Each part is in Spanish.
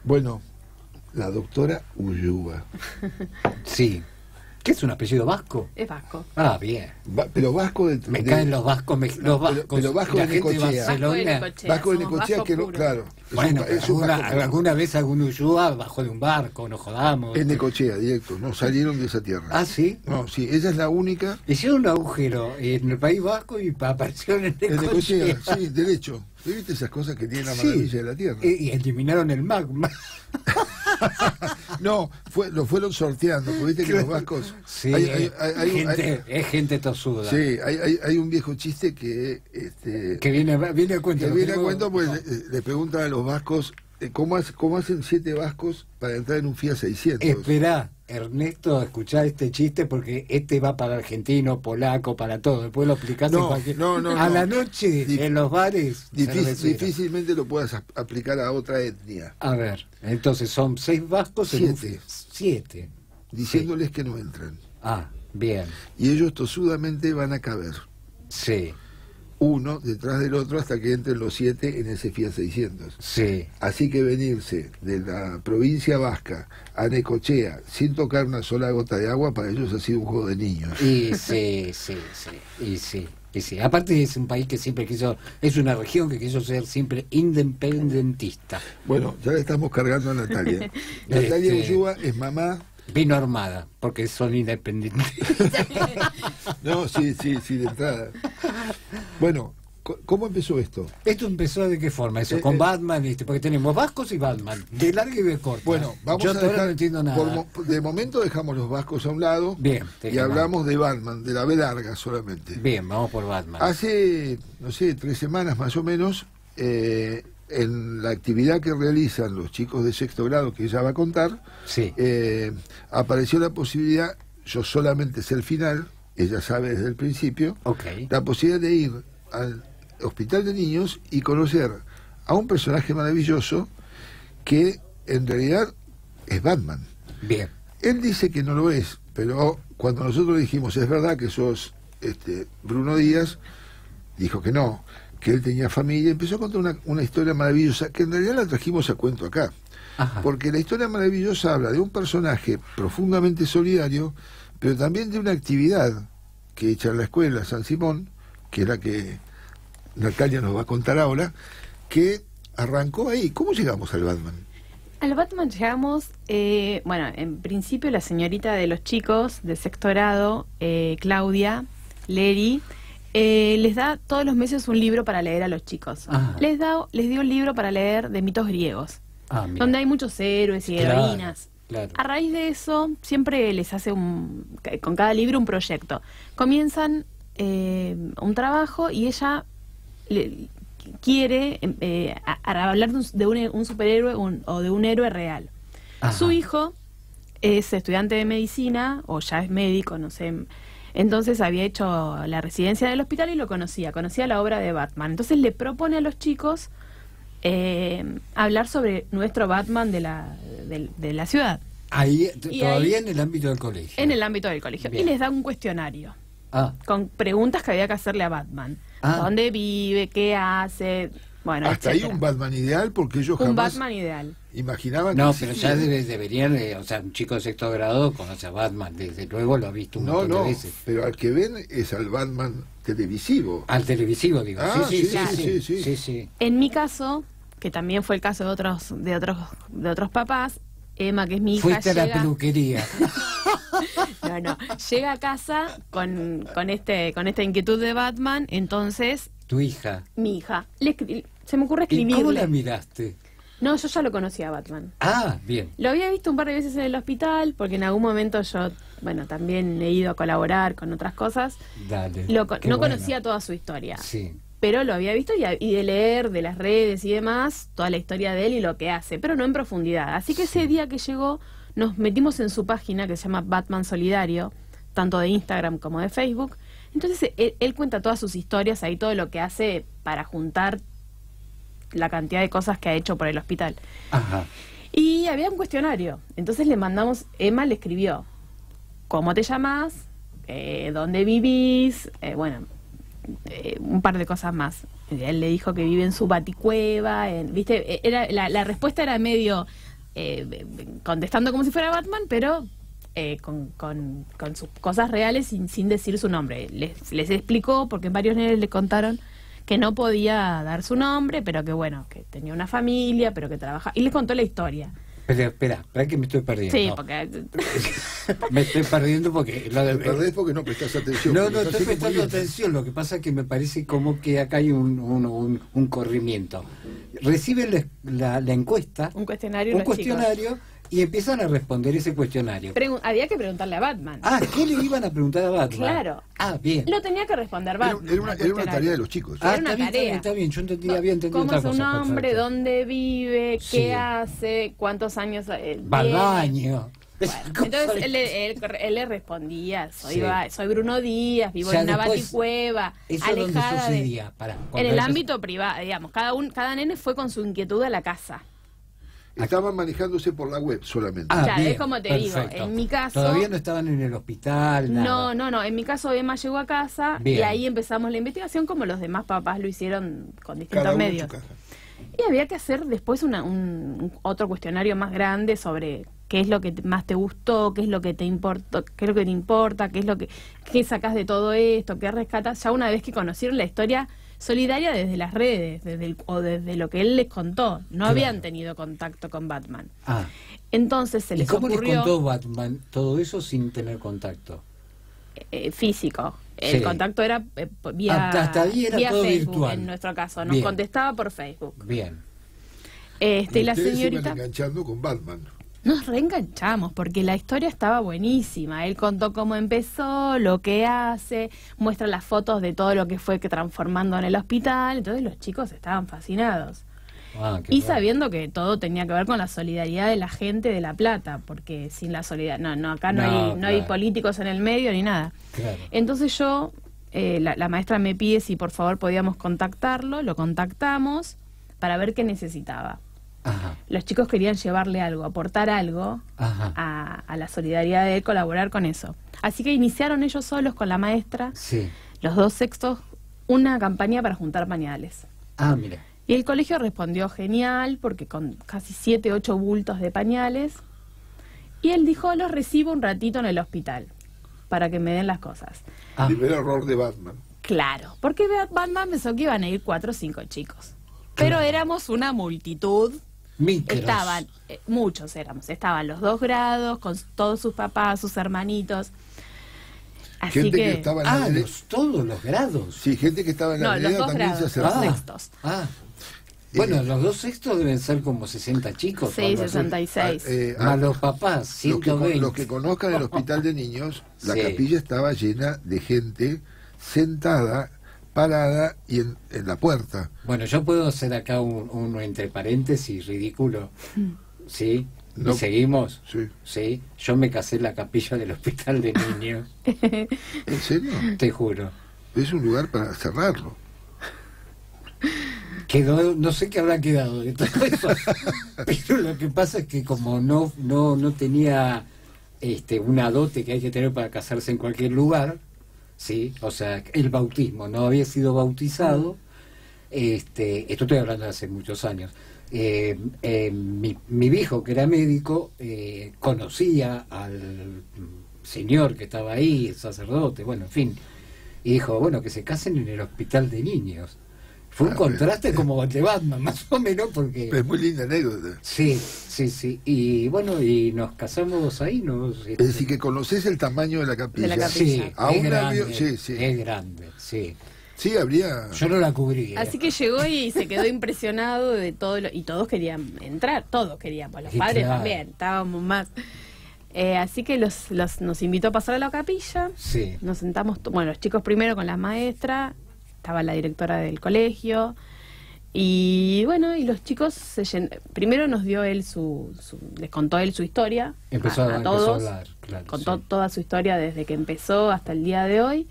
Bueno, la doctora Ulloa. Sí. ¿Qué es un apellido vasco? Es vasco. Ah, bien. Pero vasco de... Me caen los vascos, los vascos. Pero vasco la de gente de Necochea. Barcelona. Vasco de Necochea, que no, claro. Bueno, es un vasco puro. alguna vez algún Ulloa bajó de un barco, no jodamos. Es Necochea, directo, no salieron de esa tierra. Ah, ¿sí? No, sí, ella es la única. Hicieron un agujero en el País Vasco y aparecieron en En Necochea. Necochea, sí, derecho. ¿Viste esas cosas que tiene la maravilla de la tierra? Y eliminaron el magma. No, lo fueron sorteando, porque viste que los vascos... Sí, es gente tosuda. Sí, hay un viejo chiste que... que viene a cuento. Que viene a cuento, pues le preguntan a los vascos, ¿cómo hacen 7 vascos para entrar en un Fiat 600? Esperá, Ernesto, a escuchar este chiste, porque este va para argentino, polaco, para todo. Después lo explicás en cualquier... A la noche, en los bares... Difícilmente lo puedas aplicar a otra etnia. A ver, entonces son 6 vascos... 7. Diciéndoles que no entran. Ah, bien. Y ellos tosudamente van a caber. Sí. Uno detrás del otro hasta que entren los 7 en ese Fiat 600. Sí. Así que venirse de la provincia vasca a Necochea sin tocar una sola gota de agua, para ellos ha sido un juego de niños. Y sí. Aparte es un país que siempre quiso, es una región que quiso ser siempre independentista. Bueno, ya le estamos cargando a Natalia. Natalia Ulloa es mamá. Vino armada, porque son independientes. No, sí, de entrada. Bueno, ¿cómo empezó esto? ¿Esto empezó de qué forma? Eso, con Batman, porque tenemos vascos y Batman, de larga y de corta. Bueno, vamos a dejar, no entiendo nada. De momento dejamos los vascos a un lado. Bien. Y hablamos de Batman, de la B larga solamente. Bien, vamos por Batman. Hace, no sé, 3 semanas más o menos, en la actividad que realizan los chicos de 6º grado, que ella va a contar, sí. Apareció la posibilidad, yo solamente sé el final, ella sabe desde el principio, la posibilidad de ir al hospital de niños y conocer a un personaje maravilloso que en realidad es Batman. Bien. Él dice que no lo es, pero cuando nosotros dijimos, es verdad que sos Bruno Díaz, dijo que no, que él tenía familia, empezó a contar una historia maravillosa, que en realidad la trajimos a cuento acá. Ajá. Porque la historia maravillosa habla de un personaje profundamente solidario, pero también de una actividad que hecha en la escuela San Simón, que es la que Natalia nos va a contar ahora, que arrancó ahí. ¿Cómo llegamos al Batman? Al Batman llegamos, bueno, en principio la señorita de los chicos de 6º grado, Claudia Leri, les da todos los meses un libro para leer a los chicos. Les dio un libro para leer de mitos griegos, donde hay muchos héroes y heroínas. Claro. A raíz de eso, siempre les hace con cada libro un proyecto. Comienzan un trabajo y ella quiere hablar de un superhéroe o de un héroe real. Ajá. Su hijo es estudiante de medicina, o ya es médico, no sé. Entonces había hecho la residencia del hospital y conocía la obra de Batman. Entonces le propone a los chicos hablar sobre nuestro Batman de la ciudad. Ahí, todavía en el ámbito del colegio. En el ámbito del colegio. Bien. Y les da un cuestionario con preguntas que había que hacerle a Batman. ¿Dónde vive? ¿Qué hace? Bueno, hasta etcétera. Ahí un Batman ideal, porque ellos jamás... Un Batman ideal. Imaginaban no, que pero ya deberían, o sea, un chico de 6º grado conoce a Batman, desde luego lo ha visto un montón de veces. Pero al que ven es al Batman televisivo. Al televisivo, digo. Sí. En mi caso, que también fue el caso de otros papás, Emma, que es mi hija, fuiste a la peluquería. No, llega a casa con esta inquietud de Batman, entonces... ¿Tu hija? Mi hija. Se me ocurre escribirle. ¿Y cómo la miraste? No, yo ya lo conocía a Batman. Ah, bien. Lo había visto un par de veces en el hospital, porque en algún momento yo, bueno, también he ido a colaborar con otras cosas. Dale. No conocía toda su historia. Sí. Pero lo había visto y de leer de las redes y demás, toda la historia de él y lo que hace, pero no en profundidad. Así que ese día que llegó, nos metimos en su página que se llama Batman Solidario, tanto de Instagram como de Facebook. Entonces él cuenta todas sus historias, ahí todo lo que hace para juntar la cantidad de cosas que ha hecho por el hospital. Ajá. Y había un cuestionario. Entonces le mandamos, Emma le escribió, ¿cómo te llamas? ¿Dónde vivís? Un par de cosas más. Él le dijo que vive en su baticueva, ¿viste? La respuesta era medio contestando como si fuera Batman, pero con sus cosas reales sin decir su nombre. Les explicó, porque varios nenes le contaron que no podía dar su nombre, pero que bueno, que tenía una familia, pero que trabajaba, y les contó la historia. Pero espera que me estoy perdiendo. Sí, porque... me estoy perdiendo porque... Te perdés porque no prestás atención. No estoy prestando atención. Lo que pasa es que me parece como que acá hay un corrimiento. Reciben la encuesta, un cuestionario, y empiezan a responder ese cuestionario. Había que preguntarle a Batman. ¿Qué le iban a preguntar a Batman? Claro. Bien. Lo tenía que responder Batman. Era una tarea de los chicos. Era una tarea. Está bien. Yo había entendido ¿Cómo otra es su cosa? nombre? Perfecto. ¿Dónde vive? ¿Qué hace? ¿Cuántos años va al baño? Bueno, entonces él le respondía, soy Bruno Díaz, vivo en una baticueva, alejada en el ámbito privado, digamos, cada nene fue con su inquietud a la casa. Estaban manejándose por la web solamente. Claro, es como te digo, en mi caso... Todavía no estaban en el hospital, nada. No, en mi caso Emma llegó a casa y ahí empezamos la investigación como los demás papás lo hicieron con distintos medios. Y había que hacer después otro cuestionario más grande sobre qué es lo que más te gustó, qué es lo que te importa, qué sacás de todo esto, qué rescatas, ya una vez que conocieron la historia solidaria desde las redes, desde lo que él les contó. No habían tenido contacto con Batman. Entonces se les ocurrió... ¿Y cómo les contó Batman todo eso sin tener contacto? Físico. El contacto era vía todo Facebook, virtual. En nuestro caso. Nos contestaba por Facebook. Bien. Y la señorita... Se iban enganchando con Batman. Nos reenganchamos porque la historia estaba buenísima. Él contó cómo empezó, lo que hace, muestra las fotos de todo lo que fue transformando en el hospital. Entonces los chicos estaban fascinados. Y sabiendo que todo tenía que ver con la solidaridad de la gente de La Plata, porque sin la solidaridad, acá no hay políticos en el medio ni nada. Claro. Entonces la maestra me pide si por favor podíamos contactarlo, lo contactamos para ver qué necesitaba. Los chicos querían llevarle algo, aportar algo a la solidaridad de él, colaborar con eso. Así que iniciaron ellos solos con la maestra, los 2 sextos, una campaña para juntar pañales. Mira. Y el colegio respondió genial, porque con casi 7, 8 bultos de pañales. Y él dijo, los recibo un ratito en el hospital, para que me den las cosas. Primer error de Batman. Claro, porque Batman pensó que iban a ir 4 o 5 chicos. Pero éramos una multitud. Estaban, muchos éramos. Estaban los 2 grados, con todos sus papás, sus hermanitos. Así gente que estaba en todos los grados. Sí, gente que estaba en la los 2 grados, los sextos. Bueno, los 2 sextos deben ser como 60 chicos. Sí, 66. A los papás, 120. Los que conozcan el hospital de niños, la capilla estaba llena de gente sentada, parada y en la puerta. Bueno, yo puedo hacer acá uno entre paréntesis ridículo. ¿Sí? ¿Y seguimos? Sí. Yo me casé en la capilla del hospital de niños. ¿En serio? Te juro. Es un lugar para cerrarlo. Quedó, no sé qué habrá quedado de todo eso. Pero lo que pasa es que como no tenía una dote que hay que tener para casarse en cualquier lugar, sí, o sea, el bautismo, no había sido bautizado. Esto estoy hablando de hace muchos años. Mi viejo, que era médico, conocía al señor que estaba ahí, el sacerdote, bueno, en fin, y dijo, bueno, que se casen en el hospital de niños. Fue un contraste como de Batman, más o menos, porque... Es muy linda anécdota. Sí. Y bueno, y nos casamos ahí. Es decir, que conoces el tamaño de la capilla. De la capilla. Sí, es grande, sí. Sí, habría... Yo no la cubrí. Así que llegó y se quedó impresionado de todo y todos querían entrar, todos queríamos, los padres también, estábamos más... así que nos invitó a pasar a la capilla. Sí. Nos sentamos, los chicos primero con la maestra, estaba la directora del colegio, y bueno, y los chicos primero nos dio él les contó él su historia. Empezó a hablar, claro, contó toda su historia desde que empezó hasta el día de hoy.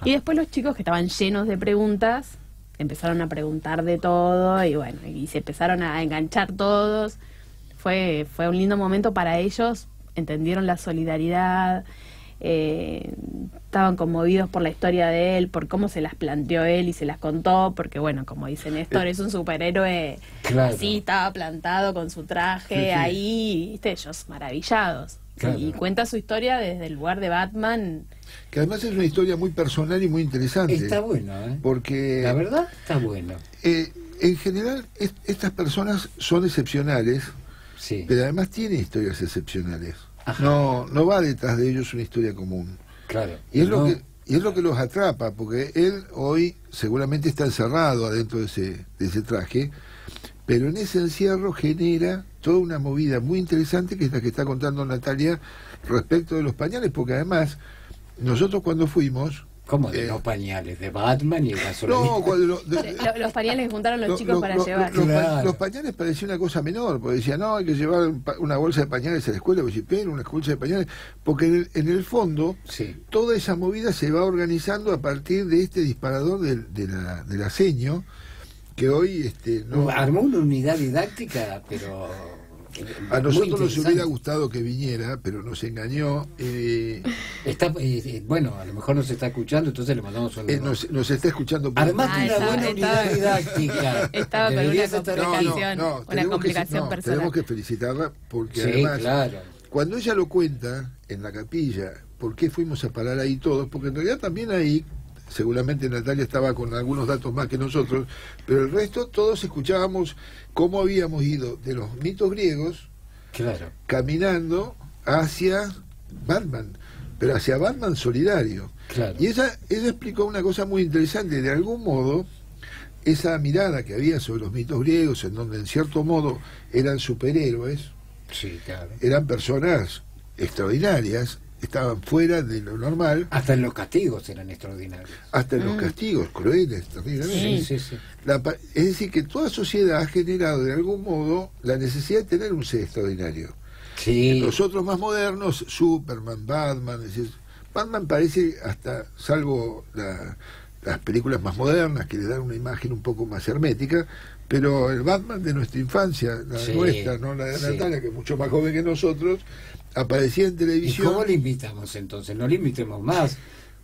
Y después los chicos, que estaban llenos de preguntas, empezaron a preguntar de todo, y bueno, y se empezaron a enganchar todos. Fue un lindo momento para ellos, entendieron la solidaridad. estaban conmovidos por la historia de él, por cómo se las planteó él y se las contó, porque bueno, como dice Néstor, es un superhéroe, Claro. así estaba plantado con su traje, Sí, sí. ahí, viste, ellos maravillados. Claro. Y cuenta su historia desde el lugar de Batman. Que además es una historia muy personal y muy interesante. Está bueno, ¿eh? Porque La verdad, está bueno. en general estas personas son excepcionales, Sí. pero además tienen historias excepcionales. Ajá. No va detrás de ellos una historia común. Claro. Y es, No, y es lo que los atrapa, porque él hoy seguramente está encerrado adentro de ese traje, pero en ese encierro genera toda una movida muy interesante, que es la que está contando Natalia respecto de los pañales, porque además nosotros cuando fuimos... ¿Cómo de los pañales? ¿De Batman y el gasolina? No, cuando Los pañales que juntaron los chicos para llevar. Claro. los pañales parecía una cosa menor, porque decían, no, hay que llevar una bolsa de pañales a la escuela, pues, pero una bolsa de pañales, porque en el fondo Sí. toda esa movida se va organizando a partir de este disparador de la seño, que hoy no, Armó una unidad didáctica, pero... a muy nosotros nos interesante. hubiera gustado que viniera, pero nos engañó. Está, bueno, a lo mejor nos está escuchando, entonces le mandamos un... Nos está escuchando por Armaste una buena unidad didáctica. Estaba con una Deberías estar aquí. complicación, una tenemos complicación personal. tenemos que felicitarla, porque Sí, además claro. cuando ella lo cuenta en la capilla, por qué fuimos a parar ahí todos, porque en realidad también ahí, seguramente Natalia estaba con algunos datos más que nosotros, pero el resto todos escuchábamos cómo habíamos ido de los mitos griegos Claro. caminando hacia Batman, pero hacia Batman solidario. Claro. Y ella explicó una cosa muy interesante. De algún modo, esa mirada que había sobre los mitos griegos, en donde en cierto modo eran superhéroes, Sí, claro. eran personas extraordinarias, estaban fuera de lo normal, Hasta en los castigos eran extraordinarios. hasta en los castigos crueles, terriblemente. Sí, sí, sí. Es decir, que toda sociedad ha generado de algún modo la necesidad de tener un ser extraordinario. Sí. Los otros más modernos, Superman, Batman, es decir, Batman parece, hasta salvo las películas más modernas que le dan una imagen un poco más hermética, pero el Batman de nuestra infancia, la Sí, nuestra, no la de sí. Natalia, que es mucho más joven que nosotros, aparecía en ¿Y televisión. cómo le invitamos entonces? No le invitemos más.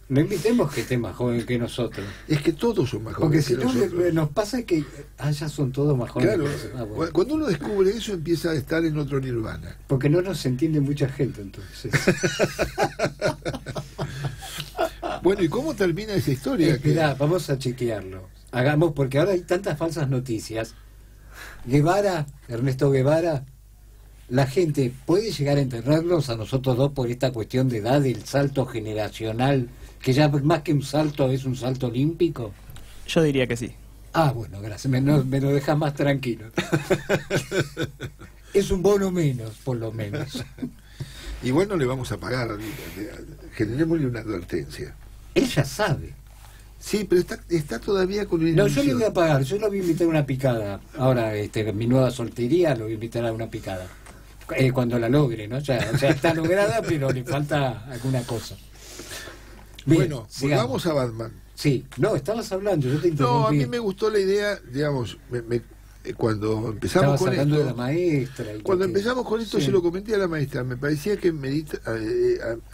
No invitemos que esté más joven que nosotros. Es que todos son más Porque jóvenes si que no, nosotros. nos pasa que ya son todos más jóvenes Claro, que nosotros. Ah, bueno. cuando uno descubre eso empieza a estar en otro nirvana. Porque no nos entiende mucha gente entonces. Bueno, ¿y cómo termina esa historia? Esperá, vamos a chequearlo. Hagamos, porque ahora hay tantas falsas noticias. Guevara, Ernesto Guevara, la gente puede llegar a entendernos a nosotros dos por esta cuestión de edad, del salto generacional, que ya más que un salto es un salto olímpico. Yo diría que sí. Ah, bueno, gracias, me lo dejas más tranquilo. Es un bono menos, por lo menos. Igual no le vamos a pagar, generémosle una advertencia. Él ya sabe. Sí, pero está todavía con una No, yo le ilusión. voy a pagar, yo lo voy a invitar a una picada. Ahora, en mi nueva soltería lo voy a invitar a una picada. Cuando la logre, ¿no? O sea, está lograda, pero le falta alguna cosa. Bien, Bueno, sigamos. volvamos a Batman. Sí, no, estabas hablando, yo te interrumpí. No, a mí me gustó la idea, digamos, cuando empezamos Estabas con hablando esto. de la maestra. Y Cuando que- empezamos con esto, Sí. se lo comenté a la maestra, me parecía que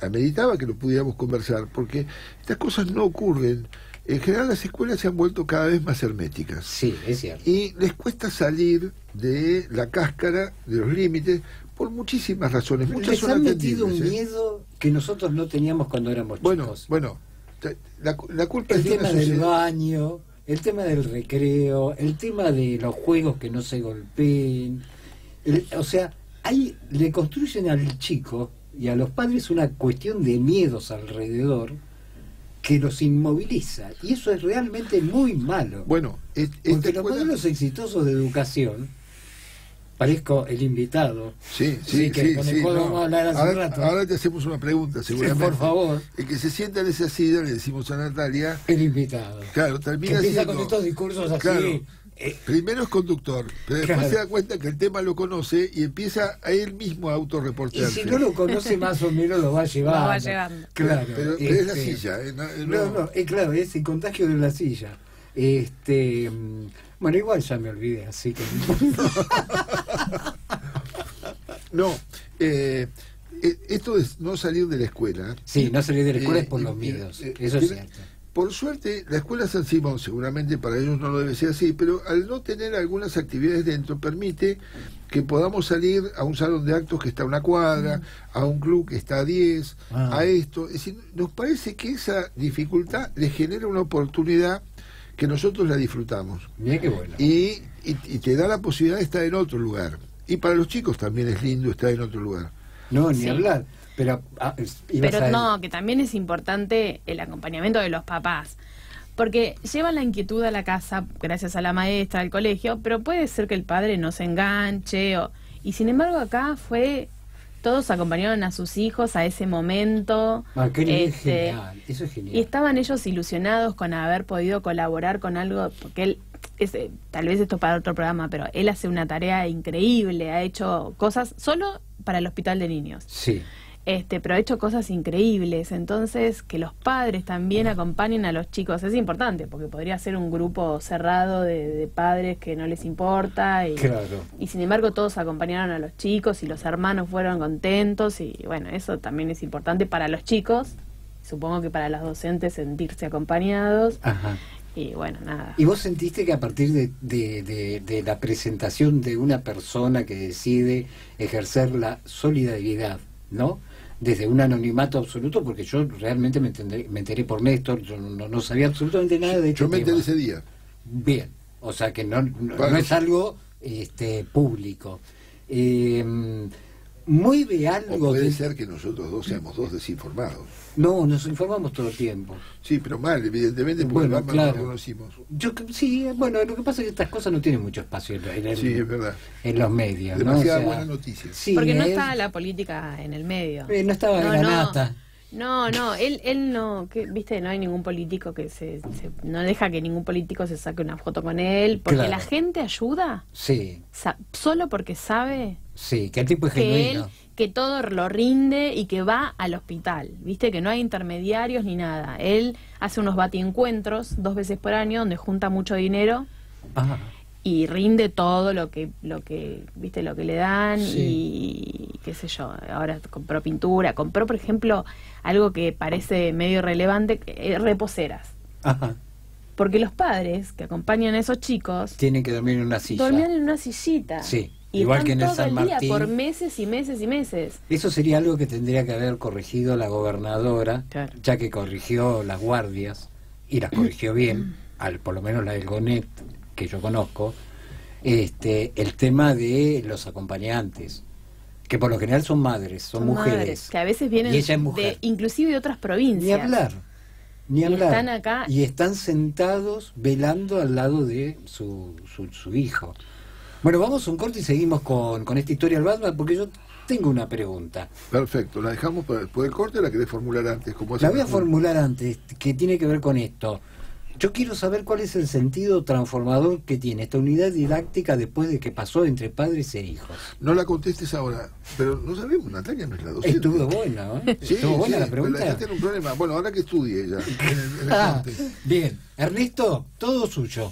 meditaba que lo pudiéramos conversar, porque estas cosas no ocurren. En general las escuelas se han vuelto cada vez más herméticas Sí, es cierto. y les cuesta salir de la cáscara, de los límites, por muchísimas razones. Muchas Les son han metido un atendibles, ¿eh? miedo que nosotros no teníamos cuando éramos Bueno, chicos. la culpa El es de una tema del sociedad. baño, el tema del recreo, el tema de los juegos que no se golpeen. O sea, ahí le construyen al chico y a los padres una cuestión de miedos alrededor que los inmoviliza. Y eso es realmente muy malo. Bueno, esta Porque los escuela... modelos exitosos de educación, parezco el invitado. Sí, que con el cual vamos a hablar hace un ahora, rato. ahora te hacemos una pregunta, seguramente. Por favor, El que se sienta en esa silla, le decimos a Natalia, el invitado. claro, Que termina empieza siendo... con estos discursos así. Claro. Primero es conductor, pero después Claro. se da cuenta que el tema lo conoce y empieza a él mismo a Y autorreportearse. si no lo conoce más o menos lo va llevando. Lo va llevando. Claro. pero es la silla. No, claro, es el contagio de la silla. Bueno, igual ya me olvidé, así que... No, esto de no salir de la escuela. Sí, no salir de la escuela es por los miedos. Eso es cierto. Por suerte, la escuela San Simón, seguramente para ellos no lo debe ser así, pero al no tener algunas actividades dentro, permite que podamos salir a un salón de actos que está a una cuadra, a un club que está a 10, a esto. Es decir, nos parece que esa dificultad les genera una oportunidad que nosotros la disfrutamos. Mira qué bueno. Y te da la posibilidad de estar en otro lugar. Y para los chicos también es lindo estar en otro lugar. No, ni hablar. Pero no, que también es importante el acompañamiento de los papás, porque llevan la inquietud a la casa gracias a la maestra, al colegio, pero puede ser que el padre no se enganche, y sin embargo acá todos acompañaron a sus hijos a ese momento. Es genial, eso es genial. Y estaban ellos ilusionados con haber podido colaborar con algo, porque él, tal vez esto para otro programa, pero él hace una tarea increíble, ha hecho cosas solo para el hospital de niños. Sí. Pero ha hecho cosas increíbles, entonces que los padres también acompañen a los chicos es importante, porque podría ser un grupo cerrado de padres que no les importa, y sin embargo todos acompañaron a los chicos y los hermanos fueron contentos, y bueno, eso también es importante para los chicos, supongo que para los docentes sentirse acompañados. Ajá. Y bueno, nada. ¿Y vos sentiste que a partir de la presentación de una persona que decide ejercer la solidaridad, ¿no?, desde un anonimato absoluto, porque yo realmente me enteré por Néstor, yo no sabía absolutamente nada de Yo me enteré ese día. Bien, o sea que no es algo público. Muy de algo... O puede ser que nosotros dos seamos dos desinformados. No, nos informamos todo el tiempo. Sí, pero mal, evidentemente, porque no lo conocimos. Sí, bueno, lo que pasa es que estas cosas no tienen mucho espacio sí, es verdad, en los medios. Demasiada buena noticia. Sí, porque no estaba la política en el medio. No estaba la nata. No, él no, viste, no hay ningún político que no deja que ningún político se saque una foto con él, porque la gente ayuda. Sí. Solo porque sabe. Sí, que el tipo es genuino. Que todo lo rinde y que va al hospital, viste, que no hay intermediarios ni nada. Él hace unos batiencuentros 2 veces por año donde junta mucho dinero. Ajá. Y rinde todo lo que viste, lo que le dan, sí. Y qué sé yo, ahora compró pintura, compró por ejemplo algo que parece medio irrelevante, reposeras. Ajá. Porque los padres que acompañan a esos chicos tienen que dormir en una silla. Dormían en una sillita. Sí. Y igual están que en el todo San el Martín. día por meses y meses y meses. Eso sería algo que tendría que haber corregido la gobernadora, claro, ya que corrigió las guardias y las corrigió bien, por lo menos la del GONET que yo conozco, el tema de los acompañantes, que por lo general son madres, son mujeres, que a veces vienen inclusive de otras provincias. Ni hablar. Están acá y están sentados velando al lado de su hijo. Bueno, vamos a un corte y seguimos con esta historia del Batman, porque yo tengo una pregunta. Perfecto, ¿la dejamos para después del corte o la querés formular antes? La voy a formular antes, que tiene que ver con esto. Yo quiero saber cuál es el sentido transformador que tiene esta unidad didáctica después de que pasó entre padres e hijos. No la contestes ahora, pero no sabemos, Natalia no es la docente. Estuvo buena, ¿eh? Sí, estuvo buena la pregunta. Pero la gente tiene un problema. Bueno, ahora que estudie ella. Bien, Ernesto, todo suyo.